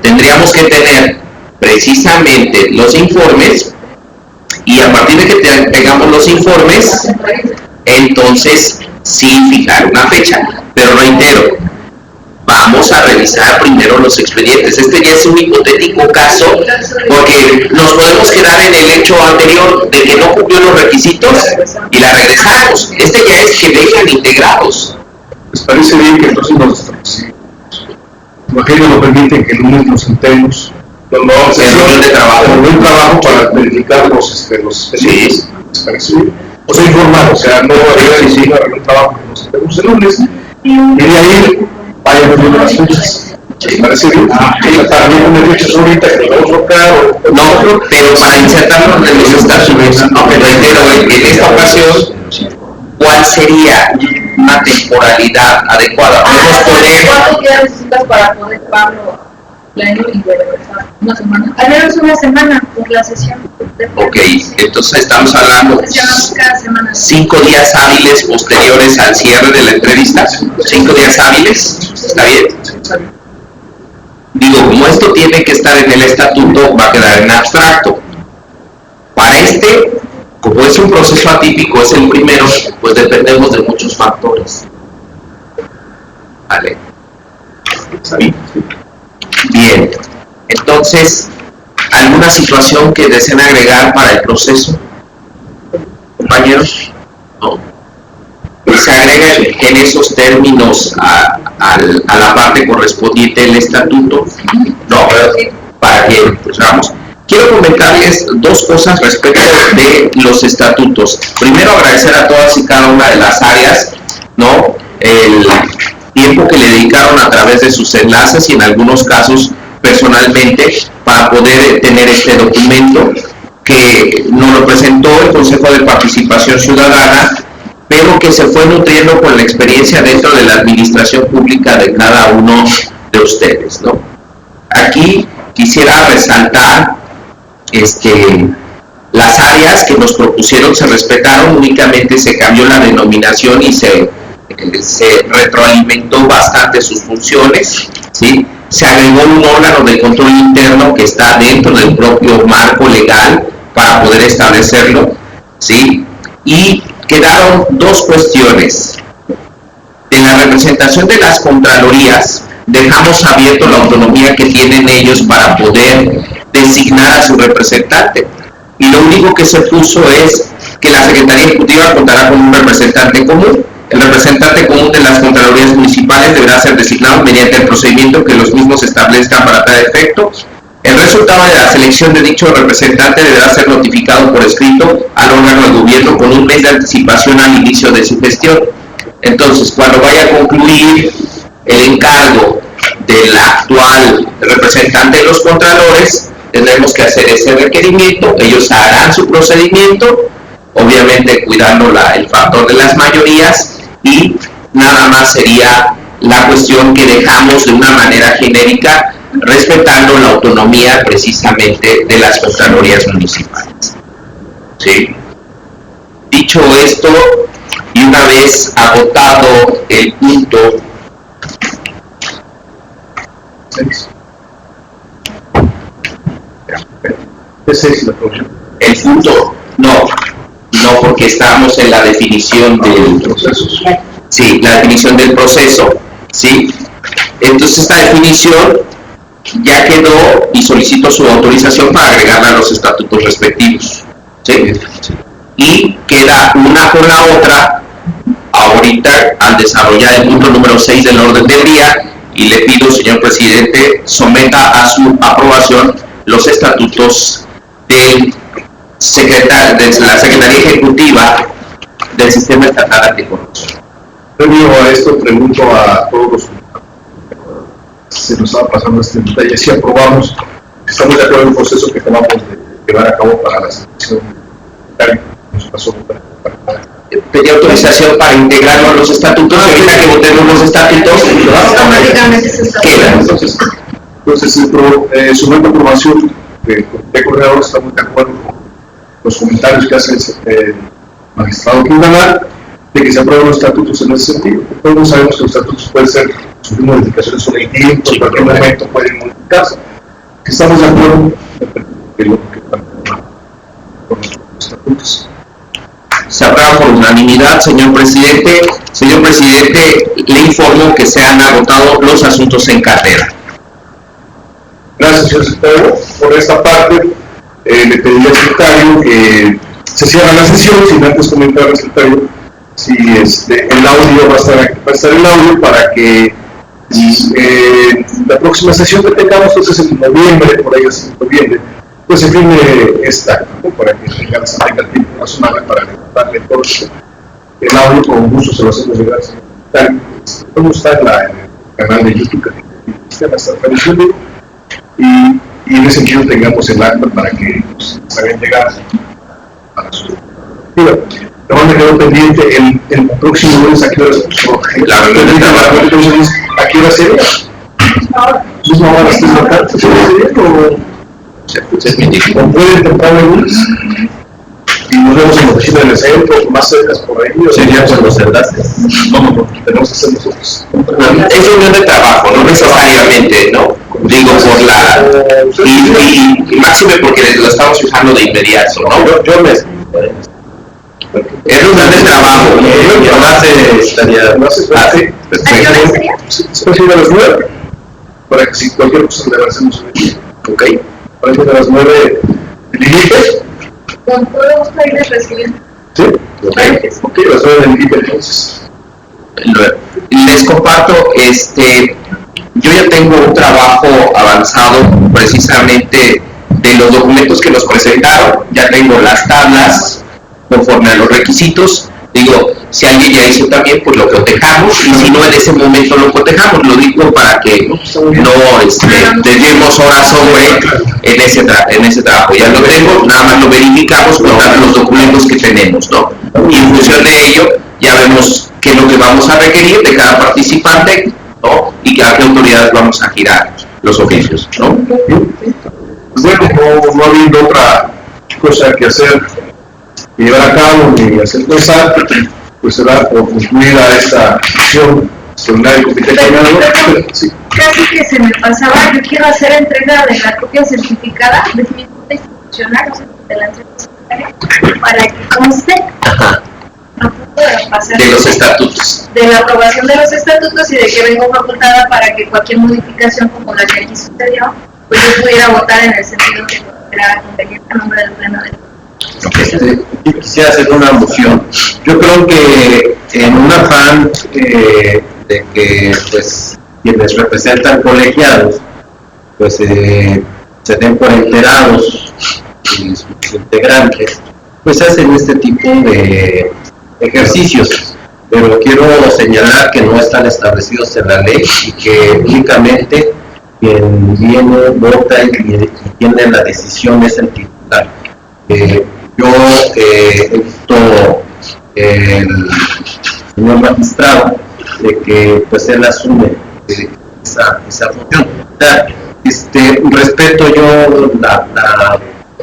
Tendríamos que tener precisamente los informes y a partir de que tengamos los informes, entonces sí fijar una fecha. Pero reitero, vamos a revisar primero los expedientes. Este ya es un hipotético caso porque nos podemos quedar en el hecho anterior de que no cumplió los requisitos y la regresamos. Este ya es que vengan integrados. ¿Les parece bien que entonces imagino nos permiten que el lunes nos sentemos? En reunión de trabajo. En un trabajo para verificar los expedientes. ¿Les parece bien? O sea, informar, o sea, no habría decidido un trabajo que nos sentemos el lunes y de ahí vayan viendo las fechas. ¿Les parece bien? También una fecha ahorita que vamos a tocar no, pero para insertarnos en los estados, aunque reitero, en esta ocasión, ¿cuál sería una temporalidad adecuada? Podemos poner... ¿Cuánto días necesitas para poder pagarlo pleno y de regresar? ¿Una semana? Al menos una semana por la sesión. Ok, entonces estamos hablando cada semana. 5 días hábiles posteriores al cierre de la entrevista. 5 días hábiles, ¿está bien? Digo, como esto tiene que estar en el estatuto, va a quedar en abstracto. Para como es un proceso atípico, es el primero, pues dependemos de muchos factores. ¿Vale? Bien, entonces, ¿alguna situación que deseen agregar para el proceso, compañeros? ¿No? Se agrega en esos términos a la parte correspondiente del estatuto. No, para que vamos. Quiero comentarles dos cosas respecto de los estatutos. Primero, agradecer a todas y cada una de las áreas, ¿no? El tiempo que le dedicaron a través de sus enlaces y en algunos casos personalmente para poder tener este documento que nos lo presentó el Consejo de Participación Ciudadana, pero que se fue nutriendo con la experiencia dentro de la administración pública de cada uno de ustedes, ¿no? Aquí quisiera resaltar las áreas que nos propusieron se respetaron, únicamente se cambió la denominación y se retroalimentó bastante sus funciones, ¿sí? Se agregó un órgano de control interno que está dentro del propio marco legal para poder establecerlo, ¿sí? Y quedaron dos cuestiones. En la representación de las contralorías, dejamos abierto la autonomía que tienen ellos para poder designar a su representante. Y lo único que se puso es que la Secretaría Ejecutiva contará con un representante común. El representante común de las Contralorías Municipales deberá ser designado mediante el procedimiento que los mismos establezcan para tal efecto. El resultado de la selección de dicho representante deberá ser notificado por escrito al órgano de gobierno con un mes de anticipación al inicio de su gestión. Entonces, cuando vaya a concluir el encargo del actual representante de los contralores, tendremos que hacer ese requerimiento, ellos harán su procedimiento, obviamente cuidando el factor de las mayorías, y nada más sería la cuestión que dejamos de una manera genérica, respetando la autonomía precisamente de las contralorías municipales. ¿Sí? Dicho esto, y una vez agotado el punto 6. ¿Qué 6 la producción? el punto, no, porque estamos en la definición del proceso. Sí, la definición del proceso, ¿sí? Entonces esta definición ya quedó y solicito su autorización para agregarla a los estatutos respectivos, ¿sí? Y queda una con la otra ahorita al desarrollar el punto número 6 del orden del día, y le pido, señor presidente, someta a su aprobación los estatutos de la Secretaría Ejecutiva del Sistema Estatal Anticorrupción. Previo a esto, pregunto a todos los se nos estaba pasando este detalle, si aprobamos, estamos de acuerdo en el proceso que acabamos de llevar a cabo para la selección que nos pasó Pedí autorización para integrarlo a los estatutos, y ahorita que votemos los estatutos, Automáticamente se está quedan. Entonces, someto a aprobación del Comité Coordinador, estamos de acuerdo con los comentarios que hace el magistrado Quintanar, de que se aprueben los estatutos en ese sentido. Todos sabemos que los estatutos pueden sufrir modificaciones sobre el tiempo, en cualquier momento pueden modificarse. Que estamos de acuerdo en lo que con los estatutos. Se aprueba por unanimidad, señor presidente. Señor presidente, le informo que se han agotado los asuntos en cartera. Gracias, señor secretario. Por esta parte, le pediría al secretario que se cierre la sesión, sin antes comentar al secretario si el audio va a estar el audio para que la próxima sesión que tengamos, entonces en noviembre, por ahí así en noviembre, pues se firme esta, ¿no? Para que tenga el tiempo razonable para levantarle todo el audio. Con gusto se lo hacemos llegar al secretario. Todo está en el canal de YouTube que está esta transmisión, y en ese sentido tengamos el acta para que pues, se hagan llegar a su no me quedó pendiente el próximo lunes. ¿A qué hora ¿a qué hora sería? ¿Misma hora a las 3 de la tarde? ¿O pueden temprano el lunes? Y nos vemos en la oficina del centro, más cerca por ahí. Sería cuando cerraste. No, porque tenemos que hacer nosotros. Es reunión de trabajo, no necesariamente, ¿no? Digo, por la... Y máxime porque lo estamos fijando de inmediato, ¿no? Yo me... Es reunión de trabajo. Yo más estaría... Se puede ir a las 9, para que si cualquier cosa le hacemos Ok. para que a las 9 el límite. Con todo gusto ahí les recibir. ¿Sí? Ok, a las 9 el límite entonces. Les comparto, yo ya tengo un trabajo avanzado precisamente de los documentos que nos presentaron, ya tengo las tablas conforme a los requisitos. Digo, si alguien ya hizo también, pues lo cotejamos, y si no, en ese momento lo cotejamos. Lo digo para que no dediquemos horas sobre en ese trabajo. Ya lo tengo, nada más lo verificamos con los documentos que tenemos, ¿no? Y en función de ello, ya vemos qué es lo que vamos a requerir de cada participante, ¿no? Y a qué autoridades vamos a girar los oficios, ¿no? Bueno, no habiendo otra cosa que hacer, que llevar a cabo ni hacer pensar, pues se da por concluida esta sesión extraordinaria del Comité Coordinador. Sí. Casi que se me pasaba, yo quiero hacer entrega de la copia certificada de mi junta institucional, o sea, de la entrega secretaria, para que conste a punto de pasar De los estatutos. de la aprobación de los estatutos y de que vengo facultada para que cualquier modificación como la que aquí sucedió, pues yo pudiera votar en el sentido que era conveniente a nombre del pleno del... Yo quisiera hacer una moción. Yo creo que en un afán de que pues quienes representan colegiados pues se den por enterados y sus integrantes pues hacen este tipo de ejercicios, pero quiero señalar que no están establecidos en la ley y que únicamente quien viene, vota y tiene la decisión es el titular. Yo he visto el señor magistrado de que pues él asume esa función. O sea, respeto yo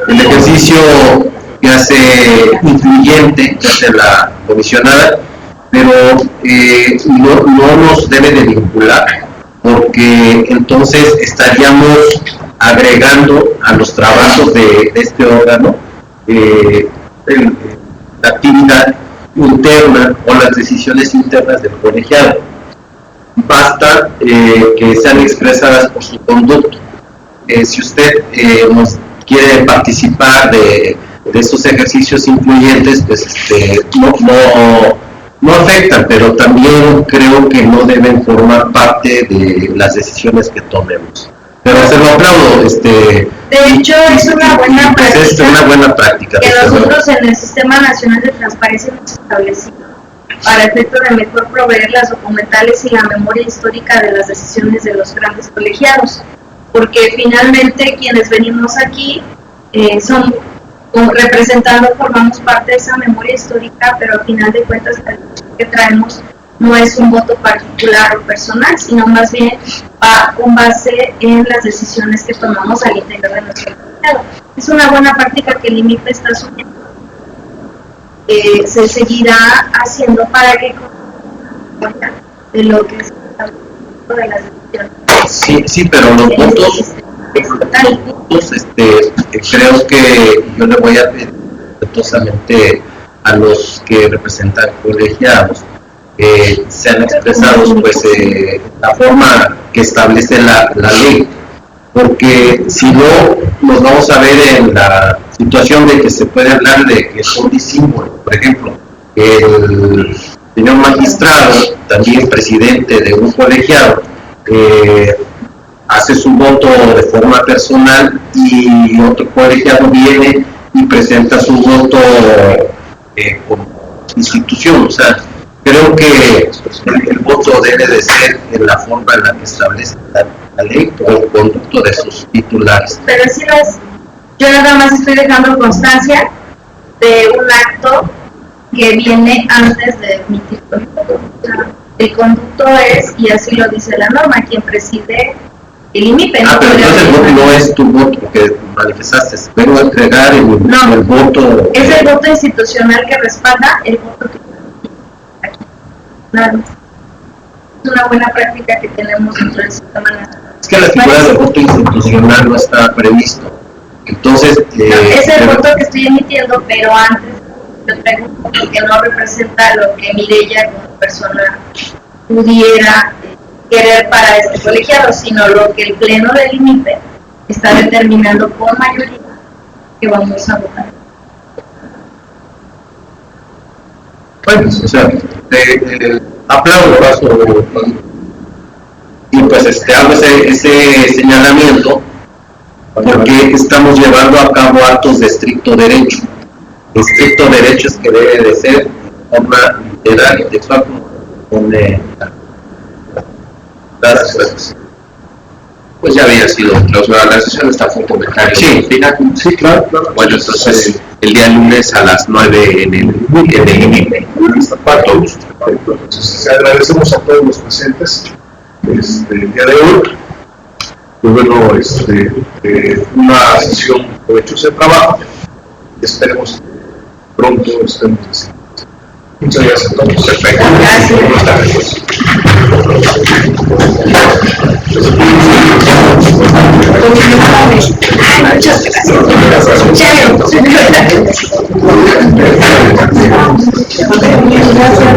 el ejercicio que hace influyente, que hace la comisionada, pero no nos debe de vincular, porque entonces estaríamos agregando a los trabajos de este órgano la actividad interna o las decisiones internas del colegiado. Basta que sean expresadas por su conducto. Si usted nos quiere participar de estos ejercicios influyentes, pues no afectan, pero también creo que no deben formar parte de las decisiones que tomemos. Pero se lo aplaudo. De hecho, es una buena práctica. Es una buena práctica. Que nosotros en el Sistema Nacional de Transparencia hemos establecido para efecto de mejor proveer las documentales y la memoria histórica de las decisiones de los grandes colegiados, porque finalmente quienes venimos aquí son representando, formamos parte de esa memoria histórica, pero al final de cuentas la que traemos no es un voto particular o personal, sino más bien va con base en las decisiones que tomamos al interior de nuestro colegiado. Es una buena práctica que el IMIP está asumiendo. Se seguirá haciendo para que de lo que es de las decisiones. Sí, pero los votos, creo que yo le voy a pedir respetuosamente a los que representan colegiados sean expresados pues la forma que establece la ley, porque si no nos vamos a ver en la situación de que se puede hablar de que son disímbolos. Por ejemplo, el señor magistrado, también presidente de un colegiado, hace su voto de forma personal y otro colegiado viene y presenta su voto como institución. O sea, creo que el voto debe de ser en la forma en la que establece la ley por el conducto de sus titulares. Pero si yo nada más estoy dejando constancia de un acto que viene antes de emitir el voto. El conducto es, y así lo dice la norma, quien preside el IMIP. Pero entonces el voto no es tu voto que manifestaste, vengo a entregar el voto. Es el voto institucional que respalda el voto que aquí. Nada más. Es una buena práctica que tenemos dentro del sistema nacional. Es que la figura del voto institucional no está previsto. Entonces, es el voto que estoy emitiendo, pero antes yo pregunto porque no representa lo que Mireya como persona pudiera querer para este colegiado, sino lo que el pleno del IMIP está determinando por mayoría que vamos a votar. Bueno, o sea, aplaudo y pues hago ese señalamiento porque estamos llevando a cabo actos de estricto derecho. Estricto derecho es que debe de ser de forma literal y textual con pues ya había sido clausurada la sesión, está por comentario. Sí, claro. Bueno, entonces el día lunes a las 9 en el IMIP. Entonces, agradecemos a todos los presentes el día de hoy. Pues bueno, una sesión provechosa de trabajo. Esperemos que pronto estemos así. Muchas gracias a todos. Perfecto. Gracias. Muchas gracias.